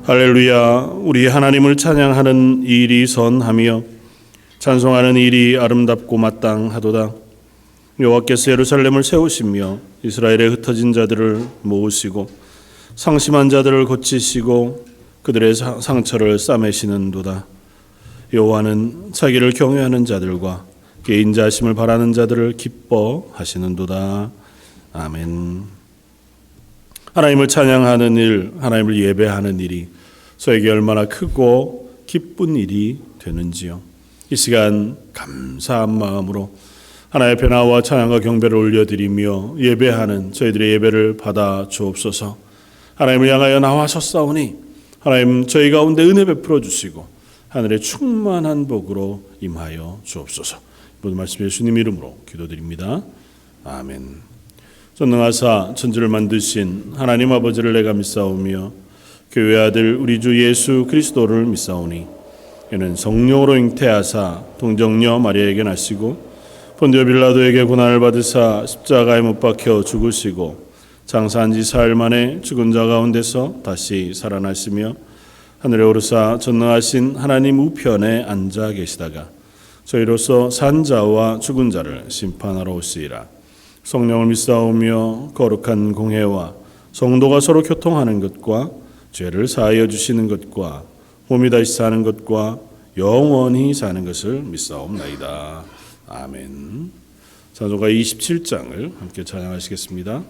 할렐루야. 우리 하나님을 찬양하는 일이 선하며 찬송하는 일이 아름답고 마땅하도다. 여호와께서 예루살렘을 세우시며 이스라엘의 흩어진 자들을 모으시고 상심한 자들을 고치시고 그들의 상처를 싸매시는도다. 여호와는 자기를 경외하는 자들과 개인 자심을 바라는 자들을 기뻐하시는도다. 아멘. 하나님을 찬양하는 일, 하나님을 예배하는 일이 저에게 얼마나 크고 기쁜 일이 되는지요. 이 시간 감사한 마음으로 하나님 앞에 나와 찬양과 경배를 올려드리며 예배하는 저희들의 예배를 받아 주옵소서. 하나님을 향하여 나와섰사오니 하나님 저희 가운데 은혜 베풀어 주시고 하늘의 충만한 복으로 임하여 주옵소서. 모든 말씀 예수님 이름으로 기도드립니다. 아멘. 전능하사 천지를 만드신 하나님 아버지를 내가 믿사오며 교회 아들 우리 주 예수 그리스도를 믿사오니 이는 성령으로 잉태하사 동정녀 마리아에게 나시고 본디오 빌라도에게 고난을 받으사 십자가에 못 박혀 죽으시고 장사한 지 사흘 만에 죽은 자 가운데서 다시 살아나시며 하늘에 오르사 전능하신 하나님 우편에 앉아 계시다가 저희로서 산 자와 죽은 자를 심판하러 오시리라. 성령을 믿사오며 거룩한 공회와 성도가 서로 교통하는 것과 죄를 사하여 주시는 것과 몸이 다시 사는 것과 영원히 사는 것을 믿사옵나이다. 아멘. 찬송가 27장을 함께 찬양하시겠습니다.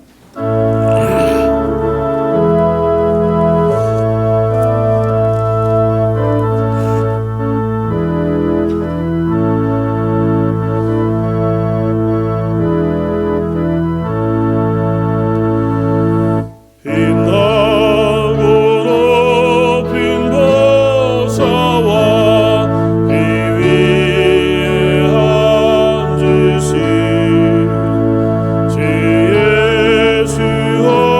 예수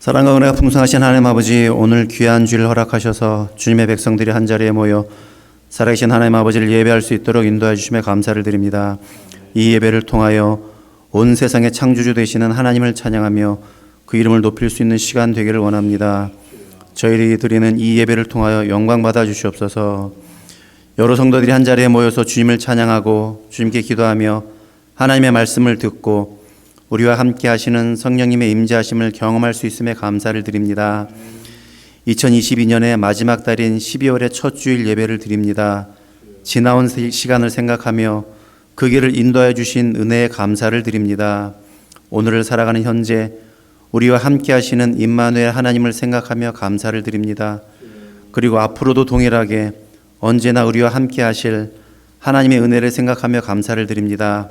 사랑과 은혜가 풍성하신 하나님 아버지, 오늘 귀한 주일 허락하셔서 주님의 백성들이 한자리에 모여 살아계신 하나님 아버지를 예배할 수 있도록 인도해 주심에 감사를 드립니다. 이 예배를 통하여 온 세상의 창조주 되시는 하나님을 찬양하며 그 이름을 높일 수 있는 시간 되기를 원합니다. 저희들이 드리는 이 예배를 통하여 영광 받아 주시옵소서. 여러 성도들이 한자리에 모여서 주님을 찬양하고 주님께 기도하며 하나님의 말씀을 듣고 우리와 함께 하시는 성령님의 임재하심을 경험할 수 있음에 감사를 드립니다. 2022년의 마지막 달인 12월의 첫 주일 예배를 드립니다. 지나온 시간을 생각하며 그 길을 인도해 주신 은혜에 감사를 드립니다. 오늘을 살아가는 현재 우리와 함께 하시는 임마누엘 하나님을 생각하며 감사를 드립니다. 그리고 앞으로도 동일하게 언제나 우리와 함께 하실 하나님의 은혜를 생각하며 감사를 드립니다.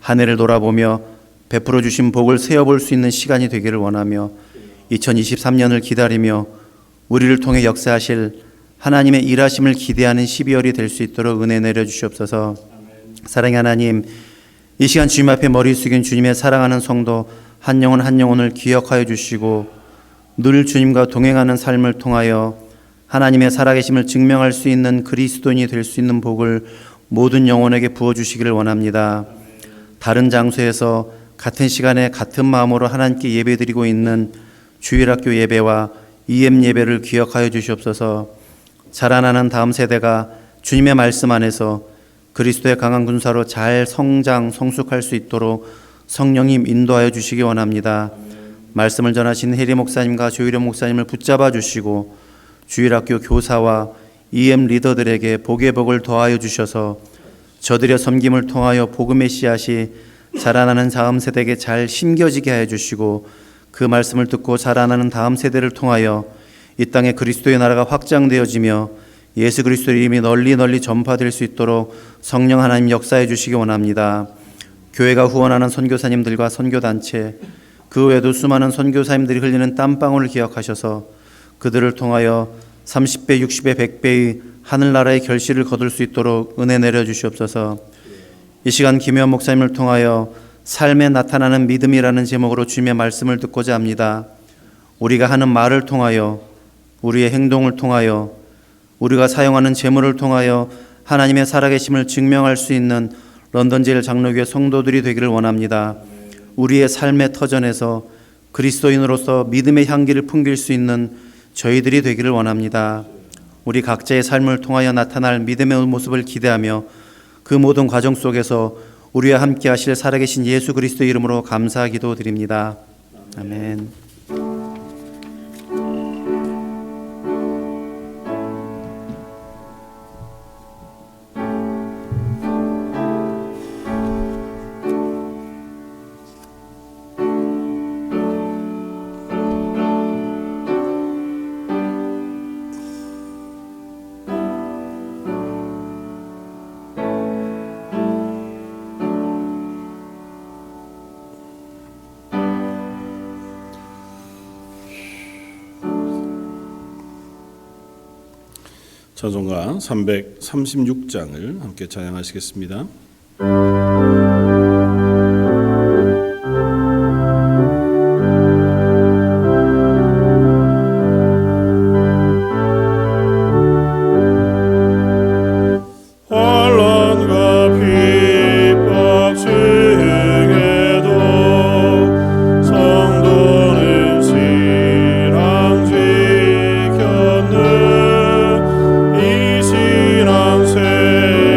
한 해를 돌아보며 베풀어 주신 복을 세어볼 수 있는 시간이 되기를 원하며 2023년을 기다리며 우리를 통해 역사하실 하나님의 일하심을 기대하는 12월이 될 수 있도록 은혜 내려주시옵소서. 사랑의 하나님, 이 시간 주님 앞에 머리 숙인 주님의 사랑하는 성도 한 영혼 한 영혼을 기억하여 주시고 늘 주님과 동행하는 삶을 통하여 하나님의 살아계심을 증명할 수 있는 그리스도인이 될 수 있는 복을 모든 영혼에게 부어주시기를 원합니다. 다른 장소에서 같은 시간에 같은 마음으로 하나님께 예배드리고 있는 주일학교 예배와 EM 예배를 기억하여 주시옵소서. 자라나는 다음 세대가 주님의 말씀 안에서 그리스도의 강한 군사로 잘 성장 성숙할 수 있도록 성령님 인도하여 주시기 원합니다. 말씀을 전하신 혜리 목사님과 조일영 목사님을 붙잡아 주시고 주일학교 교사와 EM 리더들에게 복의 복을 더하여 주셔서 저들의 섬김을 통하여 복음의 씨앗이 자라나는 다음 세대에게 잘 심겨지게 하여 주시고 그 말씀을 듣고 자라나는 다음 세대를 통하여 이 땅에 그리스도의 나라가 확장되어지며 예수 그리스도의 이름이 널리 널리 전파될 수 있도록 성령 하나님 역사해 주시기 원합니다. 교회가 후원하는 선교사님들과 선교단체 그 외에도 수많은 선교사님들이 흘리는 땀방울을 기억하셔서 그들을 통하여 30배, 60배, 100배의 하늘나라의 결실을 거둘 수 있도록 은혜 내려주시옵소서. 이 시간 김혜원 목사님을 통하여 삶에 나타나는 믿음이라는 제목으로 주님의 말씀을 듣고자 합니다. 우리가 하는 말을 통하여 우리의 행동을 통하여 우리가 사용하는 재물을 통하여 하나님의 살아계심을 증명할 수 있는 런던 제일 장로교회 성도들이 되기를 원합니다. 우리의 삶의 터전에서 그리스도인으로서 믿음의 향기를 풍길 수 있는 저희들이 되기를 원합니다. 우리 각자의 삶을 통하여 나타날 믿음의 모습을 기대하며 그 모든 과정 속에서 우리와 함께 하실 살아계신 예수 그리스도 이름으로 감사 기도 드립니다. 아멘. 찬송가 336장을 함께 찬양하시겠습니다. 생각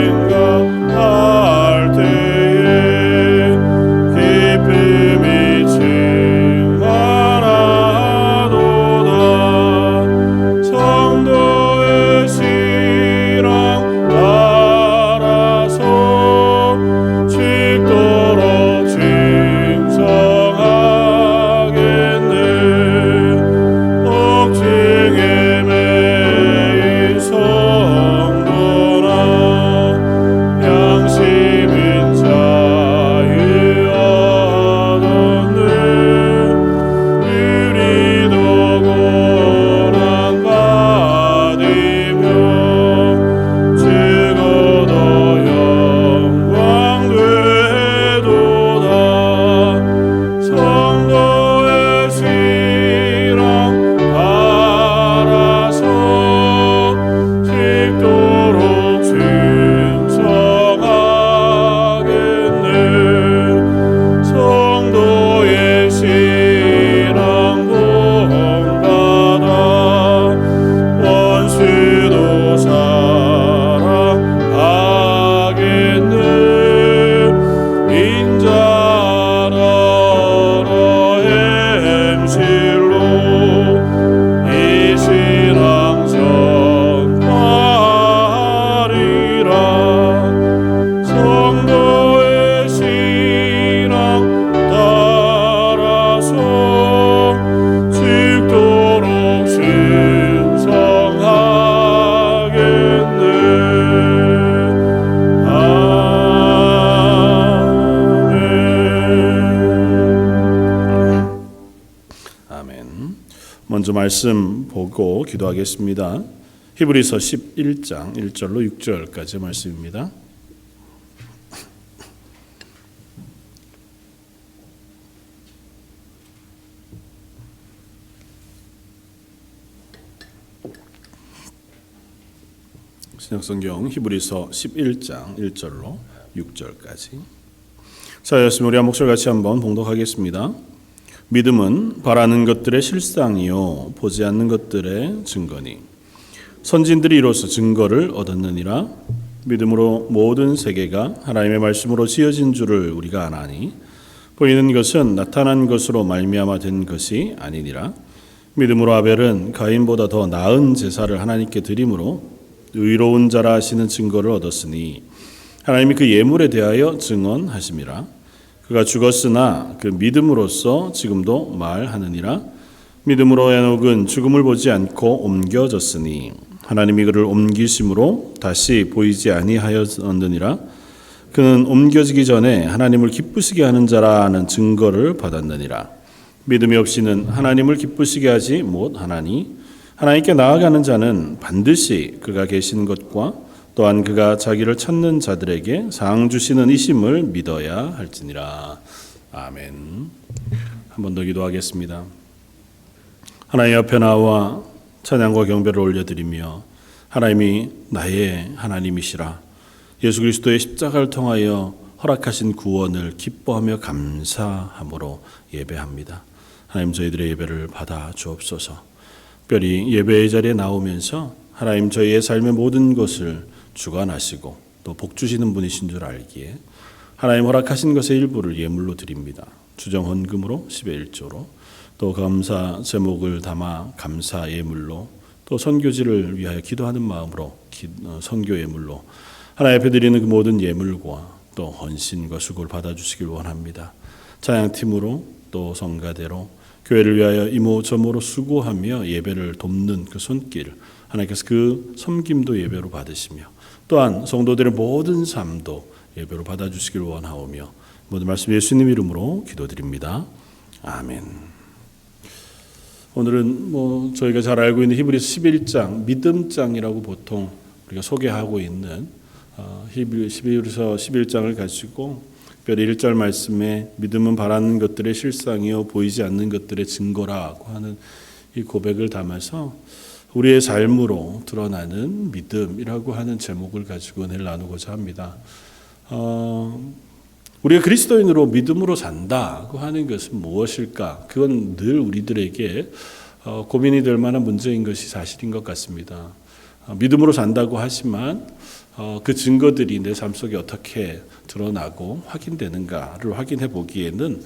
말씀 보고 기도하겠습니다. 히브리서 11장 1절로 6절까지 말씀입니다. 신약성경 히브리서 11장 1절로 6절까지. 자, 였으면 우리 한 목소리 같이 한번 봉독하겠습니다. 믿음은 바라는 것들의 실상이요 보지 않는 것들의 증거니 선진들이 이로써 증거를 얻었느니라. 믿음으로 모든 세계가 하나님의 말씀으로 지어진 줄을 우리가 아나니 보이는 것은 나타난 것으로 말미암아 된 것이 아니니라. 믿음으로 아벨은 가인보다 더 나은 제사를 하나님께 드림으로 의로운 자라 하시는 증거를 얻었으니 하나님이 그 예물에 대하여 증언하심이라. 그가 죽었으나 그 믿음으로써 지금도 말하느니라. 믿음으로 에녹은 죽음을 보지 않고 옮겨졌으니 하나님이 그를 옮기심으로 다시 보이지 아니하였느니라. 그는 옮겨지기 전에 하나님을 기쁘시게 하는 자라는 증거를 받았느니라. 믿음이 없이는 하나님을 기쁘시게 하지 못하나니 하나님께 나아가는 자는 반드시 그가 계신 것과 또한 그가 자기를 찾는 자들에게 상 주시는 이심을 믿어야 할지니라. 아멘. 한 번 더 기도하겠습니다. 하나님 앞에 나와 찬양과 경배를 올려드리며 하나님이 나의 하나님이시라 예수 그리스도의 십자가를 통하여 허락하신 구원을 기뻐하며 감사함으로 예배합니다. 하나님 저희들의 예배를 받아 주옵소서. 특별히 예배의 자리에 나오면서 하나님 저희의 삶의 모든 것을 주관하시고 또 복 주시는 분이신 줄 알기에 하나님 허락하신 것의 일부를 예물로 드립니다. 주정 헌금으로 10의 1조로 또 감사 제목을 담아 감사 예물로 또 선교지를 위하여 기도하는 마음으로 선교 예물로 하나님 앞에 드리는 그 모든 예물과 또 헌신과 수고를 받아주시길 원합니다. 찬양팀으로 또 성가대로 교회를 위하여 이모저모로 수고하며 예배를 돕는 그 손길 하나님께서 그 섬김도 예배로 받으시며 또한 성도들의 모든 삶도 예배로 받아주시길 원하오며 모든 말씀 예수님 이름으로 기도드립니다. 아멘. 오늘은 저희가 잘 알고 있는 히브리서 11장 믿음장이라고 보통 우리가 소개하고 있는 히브리서 11장을 가지고 특별히 1절 말씀에 믿음은 바라는 것들의 실상이요 보이지 않는 것들의 증거라고 하는 이 고백을 담아서 우리의 삶으로 드러나는 믿음이라고 하는 제목을 가지고 은혜를 나누고자 합니다. 우리가 그리스도인으로 믿음으로 산다고 하는 것은 무엇일까? 그건 늘 우리들에게 고민이 될 만한 문제인 것이 사실인 것 같습니다. 믿음으로 산다고 하지만 그 증거들이 내 삶 속에 어떻게 드러나고 확인되는가를 확인해 보기에는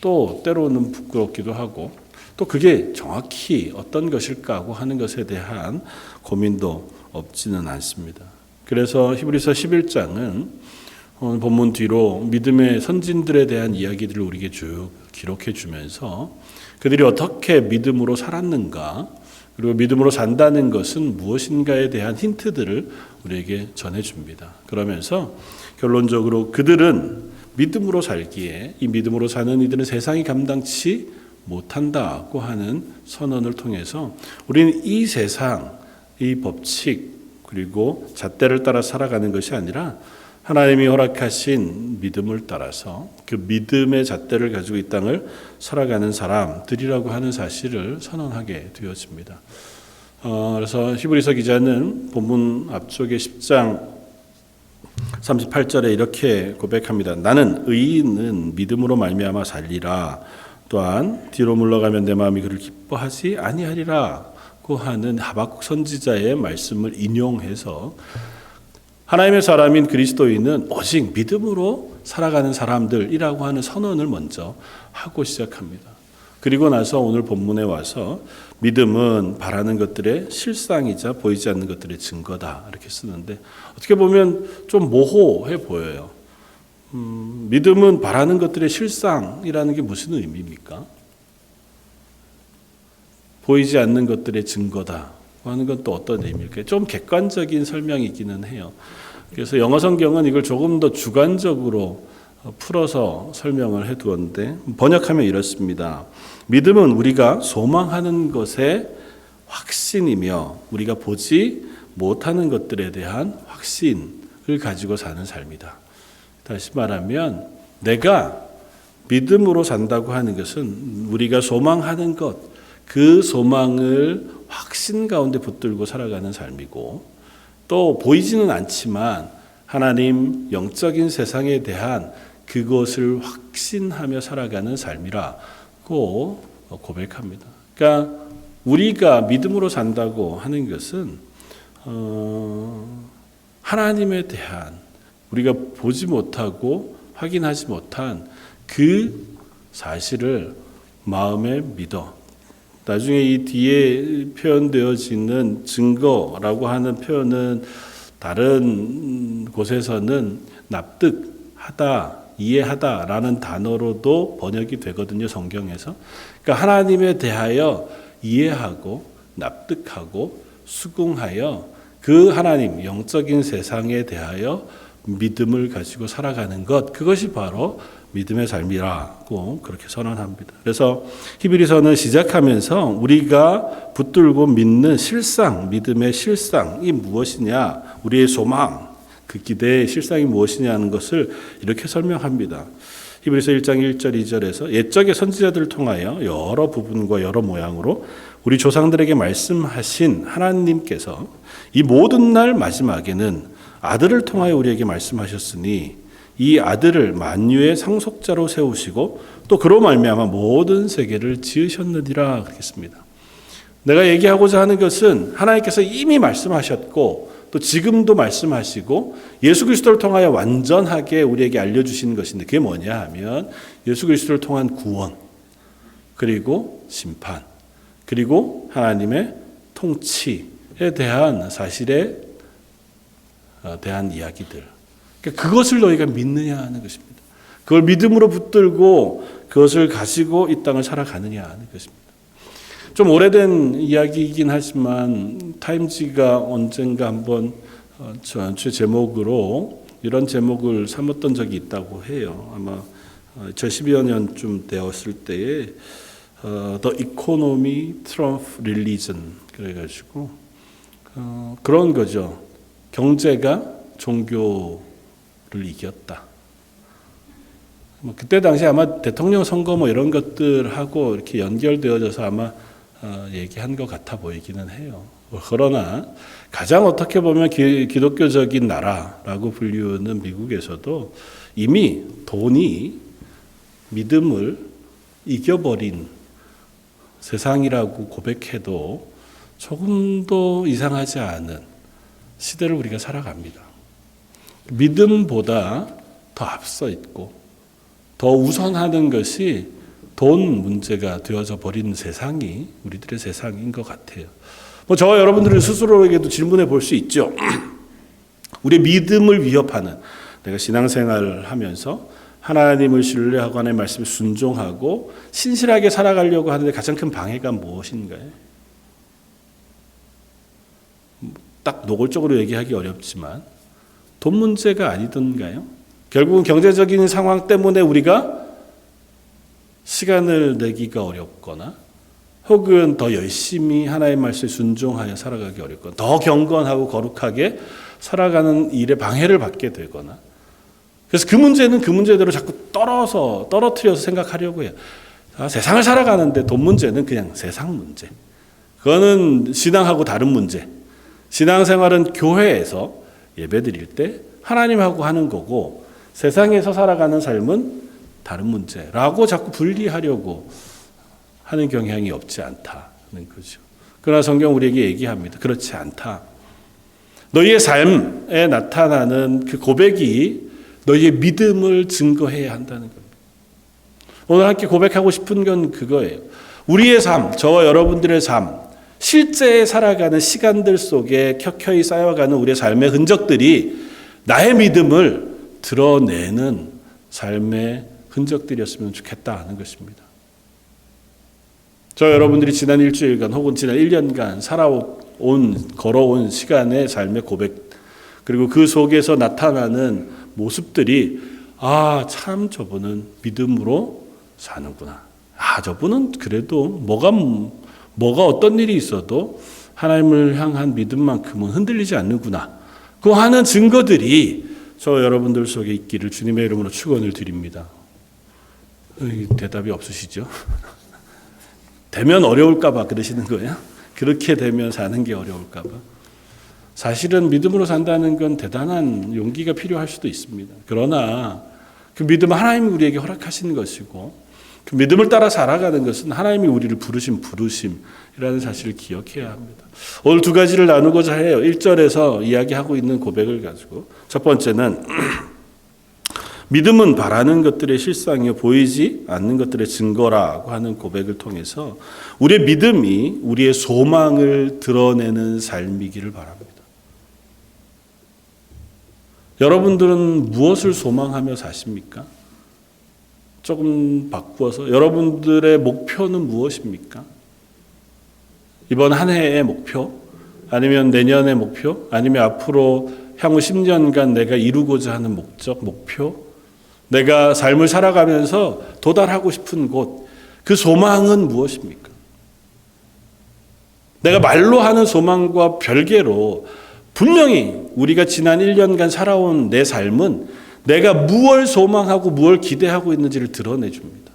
또 때로는 부끄럽기도 하고 또 그게 정확히 어떤 것일까 하는 것에 대한 고민도 없지는 않습니다. 그래서 히브리서 11장은 본문 뒤로 믿음의 선진들에 대한 이야기들을 우리에게 쭉 기록해 주면서 그들이 어떻게 믿음으로 살았는가 그리고 믿음으로 산다는 것은 무엇인가에 대한 힌트들을 우리에게 전해줍니다. 그러면서 결론적으로 그들은 믿음으로 살기에 이 믿음으로 사는 이들은 세상이 감당치 못한다고 하는 선언을 통해서 우리는 이 세상, 이 법칙 그리고 잣대를 따라 살아가는 것이 아니라 하나님이 허락하신 믿음을 따라서 그 믿음의 잣대를 가지고 이 땅을 살아가는 사람들이라고 하는 사실을 선언하게 되어집니다. 그래서 히브리서 기자는 본문 앞쪽에 10장 38절에 이렇게 고백합니다. 나는 의인은 믿음으로 말미암아 살리라. 또한 뒤로 물러가면 내 마음이 그를 기뻐하지 아니하리라고 하는 하박국 선지자의 말씀을 인용해서 하나님의 사람인 그리스도인은 오직 믿음으로 살아가는 사람들이라고 하는 선언을 먼저 하고 시작합니다. 그리고 나서 오늘 본문에 와서 믿음은 바라는 것들의 실상이자 보이지 않는 것들의 증거다 이렇게 쓰는데 어떻게 보면 좀 모호해 보여요. 믿음은 바라는 것들의 실상이라는 게 무슨 의미입니까? 보이지 않는 것들의 증거다 하는 건 또 어떤 의미일까요? 좀 객관적인 설명이기는 해요. 그래서 영어 성경은 이걸 조금 더 주관적으로 풀어서 설명을 해두었는데 번역하면 이렇습니다. 믿음은 우리가 소망하는 것에 확신이며 우리가 보지 못하는 것들에 대한 확신을 가지고 사는 삶이다. 다시 말하면 내가 믿음으로 산다고 하는 것은 우리가 소망하는 것, 그 소망을 확신 가운데 붙들고 살아가는 삶이고, 또 보이지는 않지만 하나님 영적인 세상에 대한 그것을 확신하며 살아가는 삶이라고 고백합니다. 그러니까 우리가 믿음으로 산다고 하는 것은 하나님에 대한 우리가 보지 못하고 확인하지 못한 그 사실을 마음에 믿어. 나중에 이 뒤에 표현되어지는 증거라고 하는 표현은 다른 곳에서는 납득하다, 이해하다라는 단어로도 번역이 되거든요, 성경에서. 그러니까 하나님에 대하여 이해하고 납득하고 수긍하여 그 하나님, 영적인 세상에 대하여 믿음을 가지고 살아가는 것, 그것이 바로 믿음의 삶이라고 그렇게 선언합니다. 그래서 히브리서는 시작하면서 우리가 붙들고 믿는 실상, 믿음의 실상이 무엇이냐, 우리의 소망, 그 기대의 실상이 무엇이냐는 것을 이렇게 설명합니다. 히브리서 1장 1절 2절에서 옛적의 선지자들을 통하여 여러 부분과 여러 모양으로 우리 조상들에게 말씀하신 하나님께서 이 모든 날 마지막에는 아들을 통하여 우리에게 말씀하셨으니 이 아들을 만유의 상속자로 세우시고 또 그로 말미암아 모든 세계를 지으셨느니라 그랬습니다. 내가 얘기하고자 하는 것은 하나님께서 이미 말씀하셨고 또 지금도 말씀하시고 예수 그리스도를 통하여 완전하게 우리에게 알려주시는 것인데, 그게 뭐냐 하면 예수 그리스도를 통한 구원, 그리고 심판, 그리고 하나님의 통치에 대한 사실에 대한 이야기들. 그러니까 그것을 너희가 믿느냐 하는 것입니다. 그걸 믿음으로 붙들고 그것을 가지고 이 땅을 살아가느냐 하는 것입니다. 좀 오래된 이야기이긴 하지만 타임지가 언젠가 한번 전체 제목으로 이런 제목을 삼았던 적이 있다고 해요. 아마 2012여 년쯤 되었을 때에 The Economy Trump Religion 그래가지고 그런 거죠. 경제가 종교를 이겼다. 그때 당시 아마 대통령 선거 뭐 이런 것들하고 이렇게 연결되어져서 아마 얘기한 것 같아 보이기는 해요. 그러나 가장 어떻게 보면 기독교적인 나라라고 불리우는 미국에서도 이미 돈이 믿음을 이겨버린 세상이라고 고백해도 조금도 이상하지 않은 시대를 우리가 살아갑니다. 믿음보다 더 앞서 있고 더 우선하는 것이 돈 문제가 되어져 버린 세상이 우리들의 세상인 것 같아요. 저와 여러분들은 스스로에게도 질문해 볼 수 있죠. 우리의 믿음을 위협하는, 내가 신앙생활을 하면서 하나님을 신뢰하고 하나님의 말씀에 순종하고 신실하게 살아가려고 하는데 가장 큰 방해가 무엇인가요? 딱 노골적으로 얘기하기 어렵지만 돈 문제가 아니던가요? 결국은 경제적인 상황 때문에 우리가 시간을 내기가 어렵거나 혹은 더 열심히 하나님의 말씀에 순종하여 살아가기 어렵거나 더 경건하고 거룩하게 살아가는 일에 방해를 받게 되거나, 그래서 그 문제는 그 문제대로 자꾸 떨어뜨려서 생각하려고 해요. 세상을 살아가는데 돈 문제는 그냥 세상 문제. 그거는 신앙하고 다른 문제. 신앙생활은 교회에서 예배드릴 때 하나님하고 하는 거고 세상에서 살아가는 삶은 다른 문제라고 자꾸 분리하려고 하는 경향이 없지 않다는 거죠. 그러나 성경 우리에게 얘기합니다. 그렇지 않다. 너희의 삶에 나타나는 그 고백이 너희의 믿음을 증거해야 한다는 겁니다. 오늘 함께 고백하고 싶은 건 그거예요. 우리의 삶, 저와 여러분들의 삶, 실제 살아가는 시간들 속에 켜켜이 쌓여가는 우리의 삶의 흔적들이 나의 믿음을 드러내는 삶의 흔적들이었으면 좋겠다 하는 것입니다. 저 여러분들이 지난 일주일간 혹은 지난 1년간 걸어온 시간의 삶의 고백, 그리고 그 속에서 나타나는 모습들이 참 저분은 믿음으로 사는구나. 저분은 그래도 뭐가 뭐가 어떤 일이 있어도 하나님을 향한 믿음만큼은 흔들리지 않는구나. 그 하는 증거들이 저 여러분들 속에 있기를 주님의 이름으로 축원을 드립니다. 대답이 없으시죠? 되면 어려울까 봐 그러시는 거예요? 그렇게 되면 사는 게 어려울까 봐. 사실은 믿음으로 산다는 건 대단한 용기가 필요할 수도 있습니다. 그러나 그 믿음은 하나님이 우리에게 허락하신 것이고 그 믿음을 따라 살아가는 것은 하나님이 우리를 부르신 부르심이라는 사실을 기억해야 합니다. 오늘 두 가지를 나누고자 해요. 1절에서 이야기하고 있는 고백을 가지고. 첫 번째는 믿음은 바라는 것들의 실상이요 보이지 않는 것들의 증거라고 하는 고백을 통해서 우리의 믿음이 우리의 소망을 드러내는 삶이기를 바랍니다. 여러분들은 무엇을 소망하며 사십니까? 조금 바꾸어서 여러분들의 목표는 무엇입니까? 이번 한 해의 목표? 아니면 내년의 목표? 아니면 앞으로 향후 10년간 내가 이루고자 하는 목적, 목표? 내가 삶을 살아가면서 도달하고 싶은 곳, 그 소망은 무엇입니까? 내가 말로 하는 소망과 별개로 분명히 우리가 지난 1년간 살아온 내 삶은 내가 무엇을 소망하고 무엇을 기대하고 있는지를 드러내줍니다.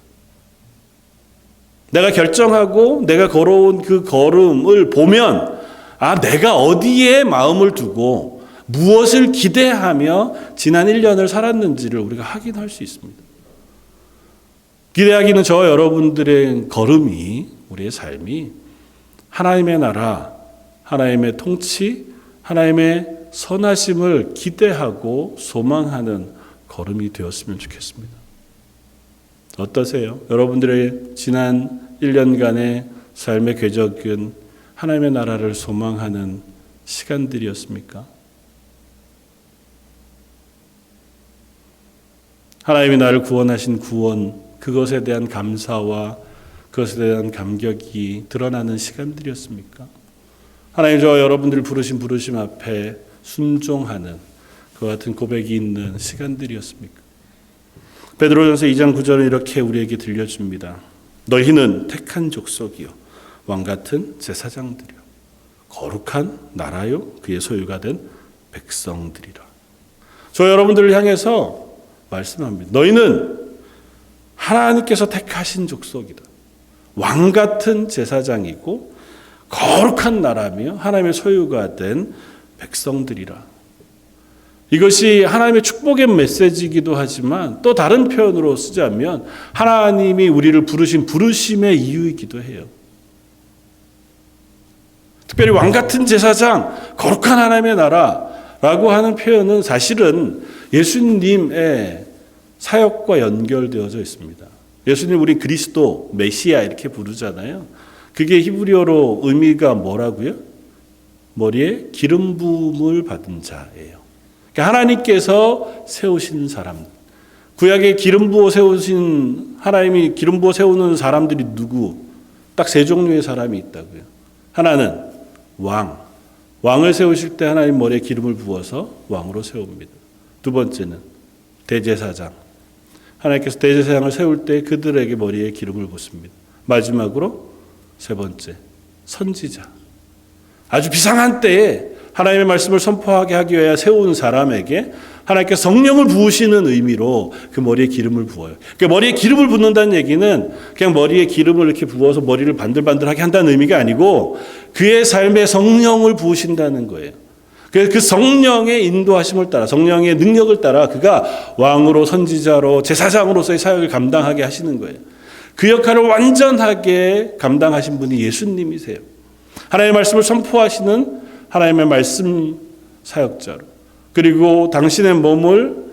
내가 결정하고 내가 걸어온 그 걸음을 보면 내가 어디에 마음을 두고 무엇을 기대하며 지난 1년을 살았는지를 우리가 확인할 수 있습니다. 기대하기는 저와 여러분들의 걸음이, 우리의 삶이 하나님의 나라, 하나님의 통치, 하나님의 선하심을 기대하고 소망하는 걸음이 되었으면 좋겠습니다. 어떠세요? 여러분들의 지난 1년간의 삶의 궤적은 하나님의 나라를 소망하는 시간들이었습니까? 하나님이 나를 구원하신 구원, 그것에 대한 감사와 그것에 대한 감격이 드러나는 시간들이었습니까? 하나님 저와 여러분들 부르신 부르심 앞에 순종하는 그 같은 고백이 있는 시간들이었습니까? 베드로전서 2장 9절은 이렇게 우리에게 들려줍니다. 너희는 택한 족속이요 왕같은 제사장들이요 거룩한 나라요 그의 소유가 된 백성들이라. 저 여러분들을 향해서 말씀합니다. 너희는 하나님께서 택하신 족속이다. 왕같은 제사장이고 거룩한 나라며 하나님의 소유가 된 백성들이라. 이것이 하나님의 축복의 메시지이기도 하지만 또 다른 표현으로 쓰자면 하나님이 우리를 부르신 부르심의 이유이기도 해요. 특별히 왕같은 제사장, 거룩한 하나님의 나라라고 하는 표현은 사실은 예수님의 사역과 연결되어져 있습니다. 예수님 우리 그리스도, 메시아 이렇게 부르잖아요. 그게 히브리어로 의미가 뭐라고요? 머리에 기름 부음을 받은 자예요. 그러니까 하나님께서 세우신 사람, 구약에 기름 부어 세우신 하나님이 기름 부어 세우는 사람들이 누구? 딱 세 종류의 사람이 있다고요. 하나는 왕을 세우실 때 하나님 머리에 기름을 부어서 왕으로 세웁니다. 두 번째는 대제사장. 하나님께서 대제사장을 세울 때 그들에게 머리에 기름을 붓습니다. 마지막으로 세 번째, 선지자. 아주 비상한 때에 하나님의 말씀을 선포하게 하기 위해 세운 사람에게 하나님께서 성령을 부으시는 의미로 그 머리에 기름을 부어요. 그러니까 머리에 기름을 붓는다는 얘기는 그냥 머리에 기름을 이렇게 부어서 머리를 반들반들하게 한다는 의미가 아니고 그의 삶에 성령을 부으신다는 거예요. 그래서 그 성령의 인도하심을 따라 성령의 능력을 따라 그가 왕으로 선지자로 제사장으로서의 사역을 감당하게 하시는 거예요. 그 역할을 완전하게 감당하신 분이 예수님이세요. 하나님의 말씀을 선포하시는 하나님의 말씀 사역자로 그리고 당신의 몸을